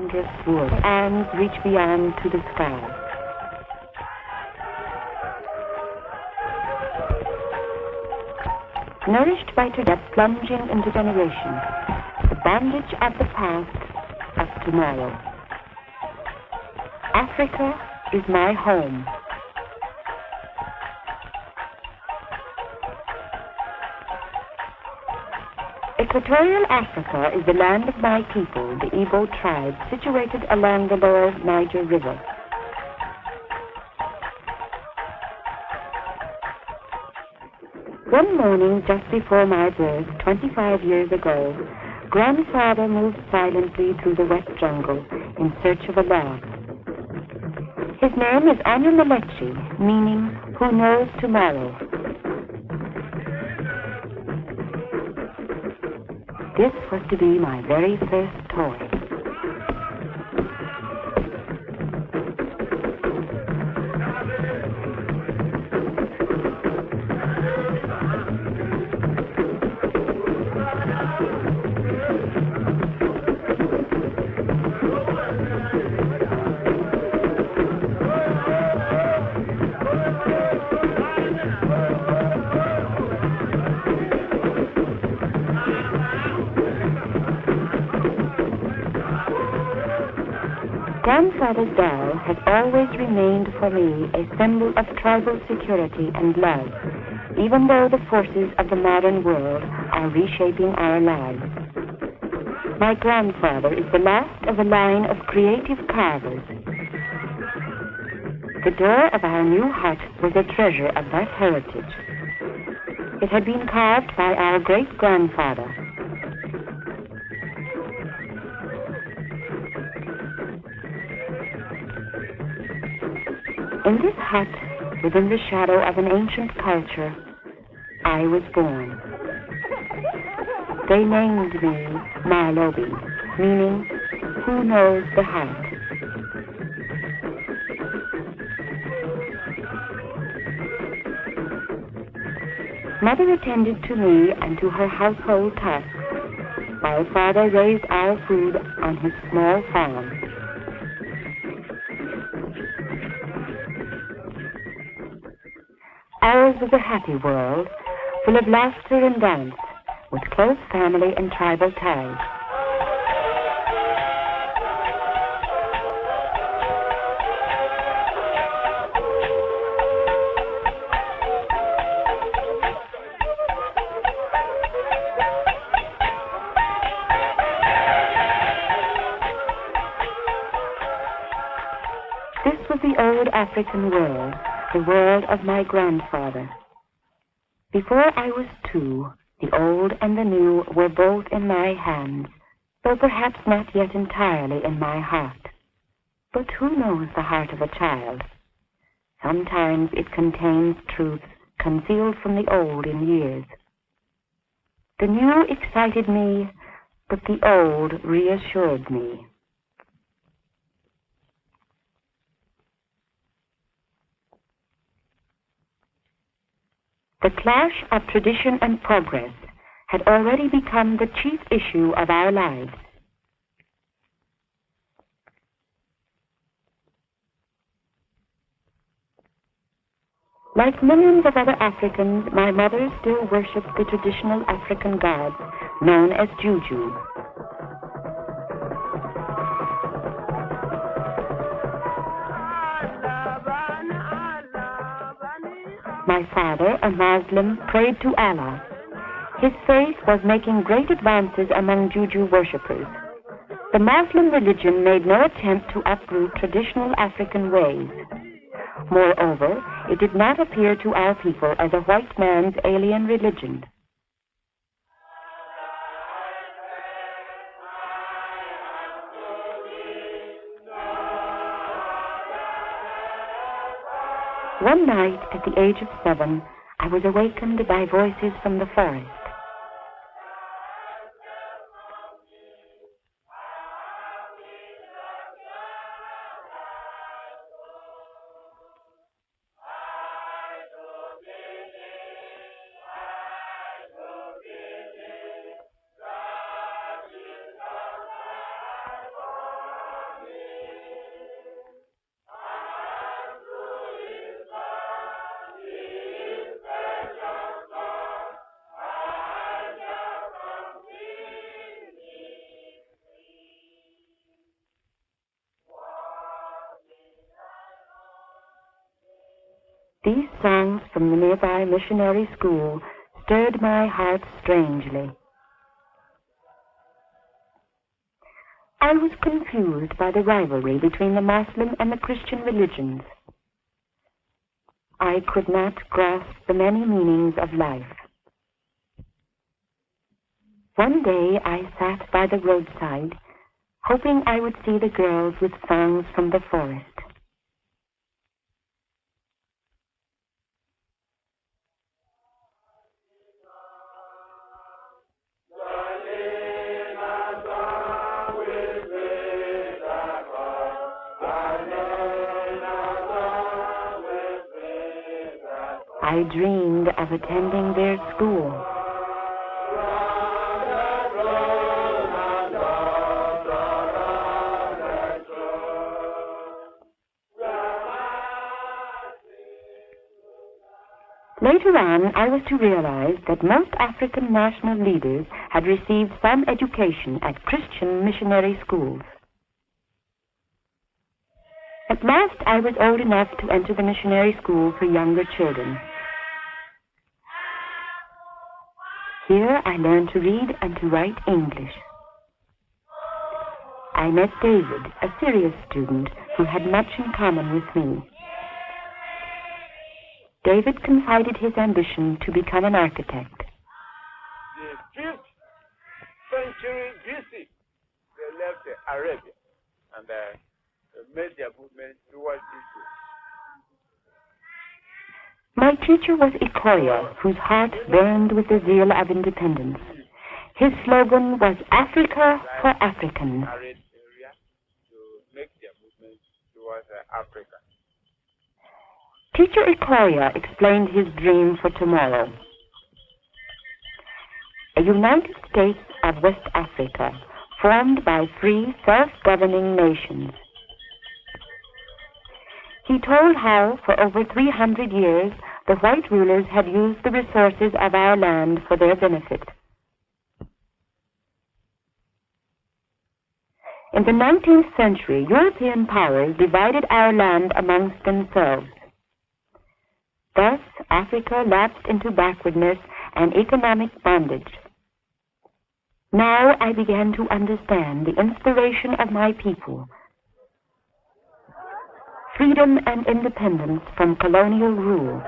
wondrous wood, and reach beyond to the sky. Nourished by today, plunging into generation, the bandage of the past, of tomorrow. Africa is my home. Equatorial Africa is the land of my people, the Igbo tribe, situated along the lower Niger River. One morning, just before my birth, 25 years ago, grandfather moved silently through the wet jungle in search of a log. His name is ONIWOKUWO, meaning who knows tomorrow. This was to be my very first toy. Grandfather's doll has always remained for me a symbol of tribal security and love, even though the forces of the modern world are reshaping our lives. My grandfather is the last of a line of creative carvers. The door of our new hut was a treasure of that heritage. It had been carved by our great-grandfather. In this hut, within the shadow of an ancient culture, I was born. They named me Malobi, meaning who knows the heart. Mother attended to me and to her household tasks, while father raised our food on his small farm. Ours was a happy world, full of laughter and dance, with close family and tribal ties. This was the old African world, the world of my grandfather. Before I was 2, the old and the new were both in my hands, though perhaps not yet entirely in my heart. But who knows the heart of a child? Sometimes it contains truths concealed from the old in years. The new excited me, but the old reassured me. The clash of tradition and progress had already become the chief issue of our lives. Like millions of other Africans, my mother still worshipped the traditional African gods known as Juju. My father, a Muslim, prayed to Allah. His faith was making great advances among Juju worshippers. The Muslim religion made no attempt to uproot traditional African ways. Moreover, it did not appear to our people as a white man's alien religion. One night, at the age of 7, I was awakened by voices from the forest. from the nearby missionary school stirred my heart strangely. I was confused by the rivalry between the Moslem and the Christian religions. I could not grasp the many meanings of life. One day I sat by the roadside, hoping I would see the girls with songs from the forest. I dreamed of attending their school. Later on, I was to realize that most African national leaders had received some education at Christian missionary schools. At last, I was old enough to enter the missionary school for younger children. Here, I learned to read and to write English. I met David, a serious student who had much in common with me. David confided his ambition to become an architect. The 5th century BC, they left Arabia and made their movement towards Egypt. My teacher was Ikoria, whose heart burned with the zeal of independence. His slogan was Africa for Africans. Arid area to make their movement towards Africa. Teacher Ikoria explained his dream for tomorrow. A United States of West Africa, formed by free, self-governing nations. He told how, for over 300 years, the white rulers had used the resources of our land for their benefit. In the 19th century, European powers divided our land amongst themselves. Thus, Africa lapsed into backwardness and economic bondage. Now I began to understand the inspiration of my people. Freedom and independence from colonial rule.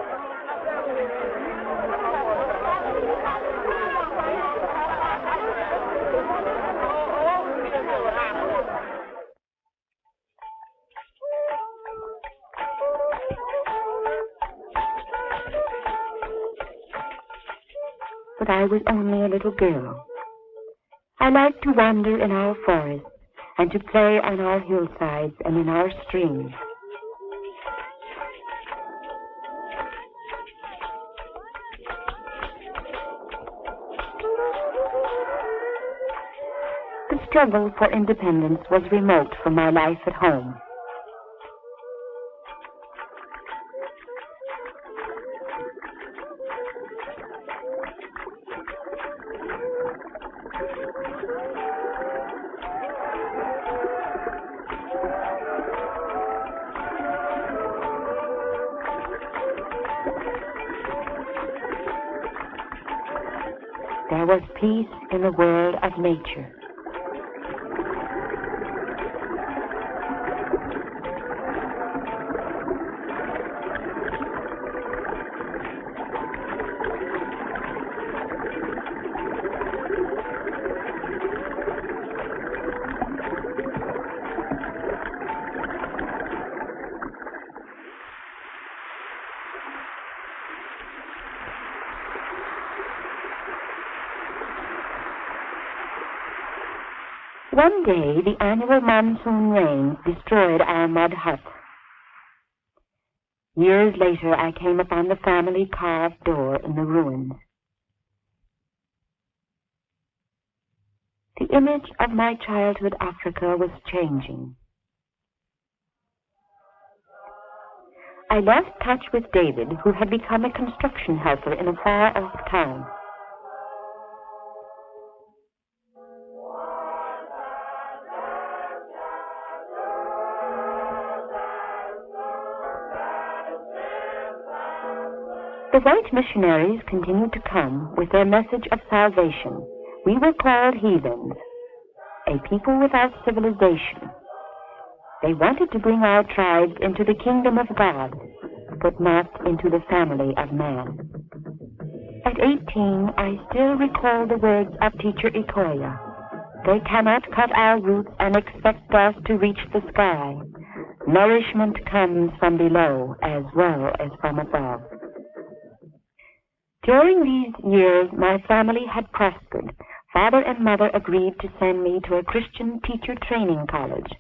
But I was only a little girl. I liked to wander in our forests and to play on our hillsides and in our streams. The struggle for independence was remote from my life at home. There was peace in the world of nature. One day, the annual monsoon rains destroyed our mud hut. Years later, I came upon the family carved door in the ruins. The image of my childhood Africa was changing. I lost touch with David, who had become a construction helper in a far-off town. The white missionaries continued to come with their message of salvation. We were called heathens, a people without civilization. They wanted to bring our tribes into the kingdom of God, but not into the family of man. At 18, I still recall the words of Teacher Ikoya. They cannot cut our roots and expect us to reach the sky. Nourishment comes from below as well as from above. During these years, my family had prospered. Father and mother agreed to send me to a Christian teacher training college.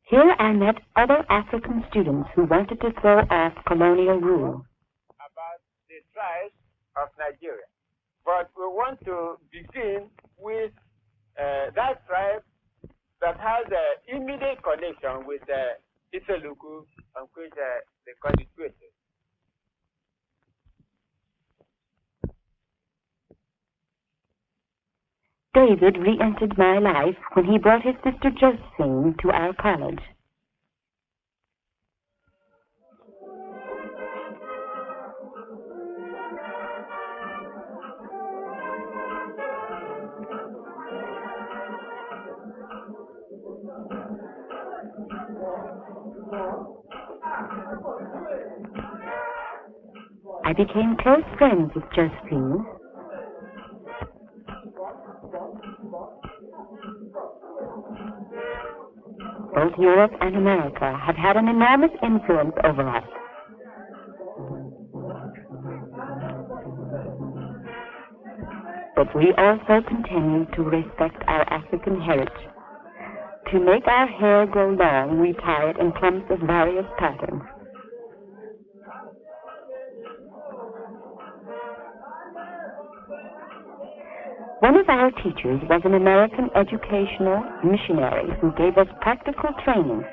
Here I met other African students who wanted to throw off colonial rule. About the tribes of Nigeria. But we want to begin with that tribe that has an immediate connection with Iseluku, on which they call it Twete. David re-entered my life when he brought his sister Josephine to our college. I became close friends with Josephine. Both Europe and America have had an enormous influence over us. But we also continue to respect our African heritage. To make our hair grow long, we tie it in clumps of various patterns. One of our teachers was an American educational missionary who gave us practical training.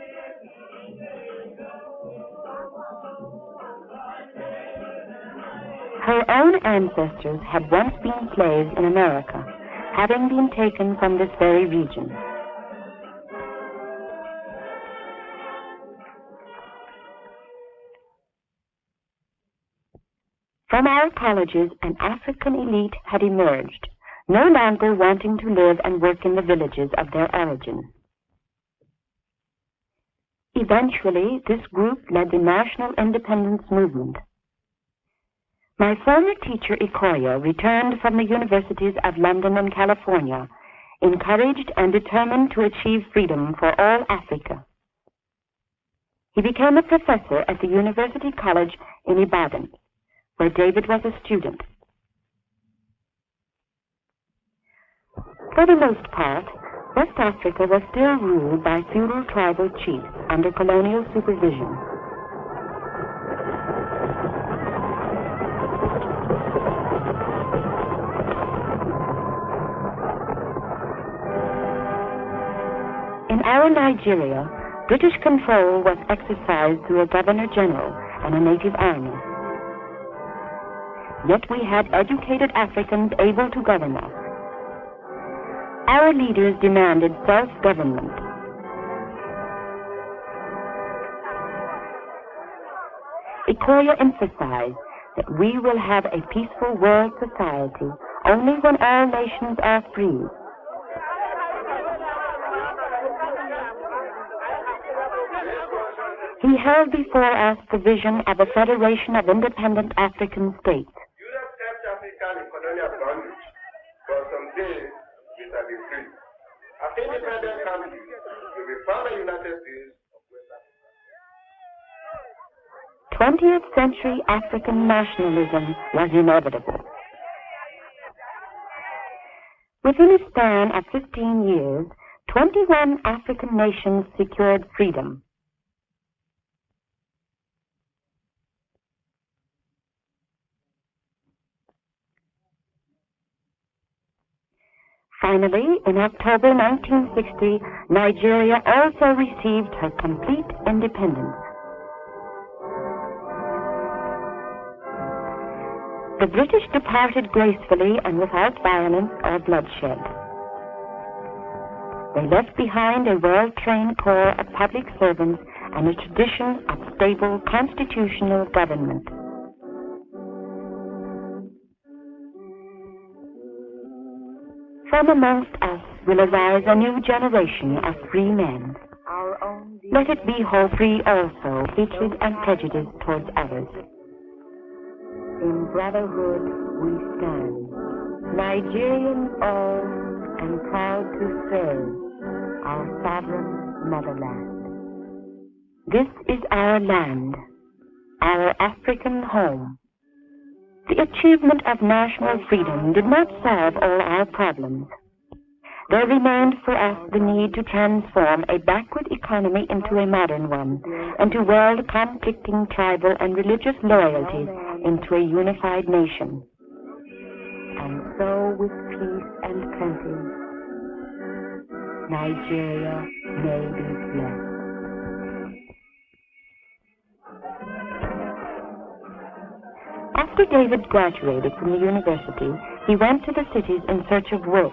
Her own ancestors had once been slaves in America, having been taken from this very region. From our colleges, an African elite had emerged, no longer wanting to live and work in the villages of their origin. Eventually, this group led the national independence movement. My former teacher, Ikoya, returned from the universities of London and California, encouraged and determined to achieve freedom for all Africa. He became a professor at the University College in Ibadan, where David was a student. For the most part, West Africa was still ruled by feudal tribal chiefs under colonial supervision. In our Nigeria, British control was exercised through a governor-general and a native army. Yet we had educated Africans able to govern us. Our leaders demanded self-government. Ikoya emphasized that we will have a peaceful world society only when all nations are free. He held before us the vision of a federation of independent African states. Europe kept Africa in colonial bondage for some days. Shall be free. After independent countries, will be found the United States of West Africa. 20th century African nationalism was inevitable. Within a span of 15 years, 21 African nations secured freedom. Finally, in October 1960, Nigeria also received her complete independence. The British departed gracefully and without violence or bloodshed. They left behind a well-trained corps of public servants and a tradition of stable constitutional government. From amongst us will arise a new generation of free men. Let it be free also, hatred and prejudice towards others. In brotherhood we stand, Nigerians all, and proud to serve our sovereign motherland. This is our land, our African home. The achievement of national freedom did not solve all our problems. There remained for us the need to transform a backward economy into a modern one, and to weld conflicting tribal and religious loyalties into a unified nation. And so, with peace and plenty, Nigeria may be blessed. After David graduated from the university, he went to the cities in search of work.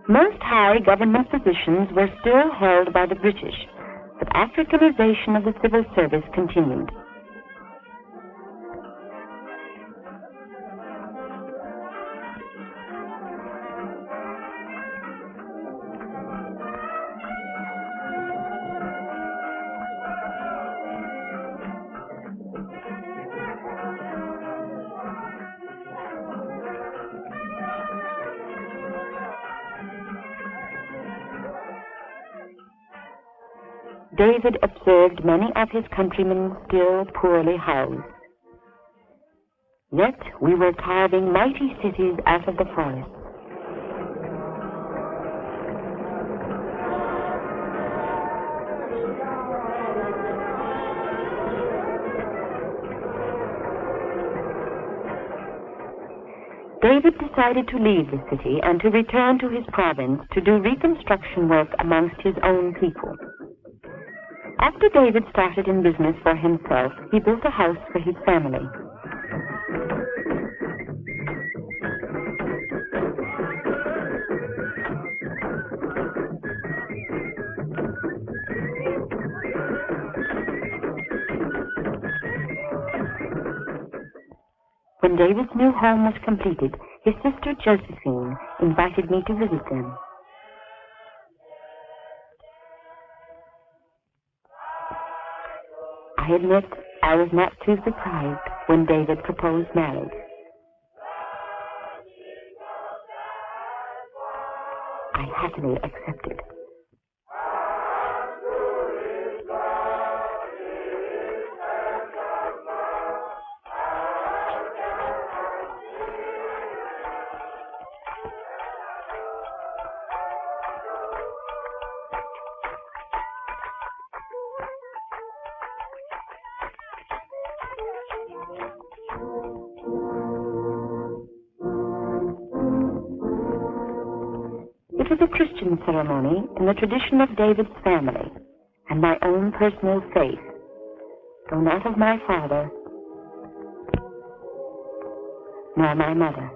Most high government positions were still held by the British, but Africanization of the civil service continued. David observed many of his countrymen still poorly housed. Yet we were carving mighty cities out of the forest. David decided to leave the city and to return to his province to do reconstruction work amongst his own people. After David started in business for himself, he built a house for his family. When David's new home was completed, his sister Josephine invited me to visit them. I admit I was not too surprised when David proposed marriage. I happily accepted. It was a Christian ceremony in the tradition of David's family and my own personal faith, though not of my father nor my mother.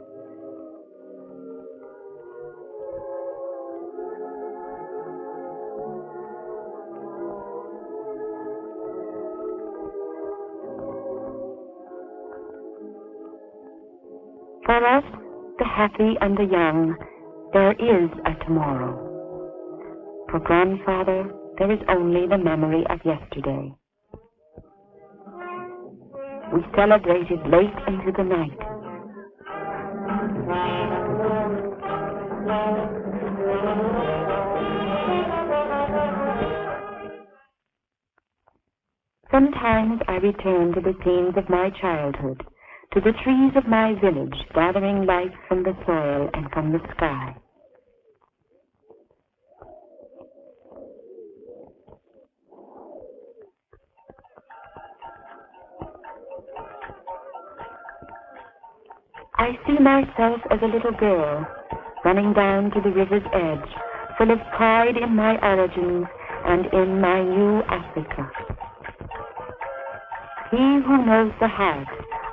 For us, the happy and the young, there is a tomorrow. For grandfather, there is only the memory of yesterday. We celebrated late into the night. Sometimes I return to the scenes of my childhood, to the trees of my village, gathering life from the soil and from the sky. I see myself as a little girl, running down to the river's edge, full of pride in my origins and in my new Africa. He who knows the heart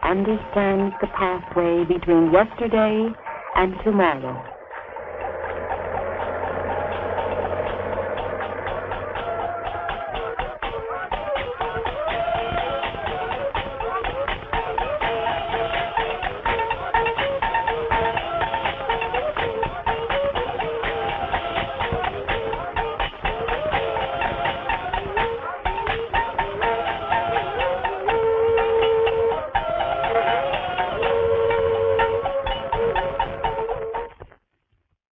understands the pathway between yesterday and tomorrow.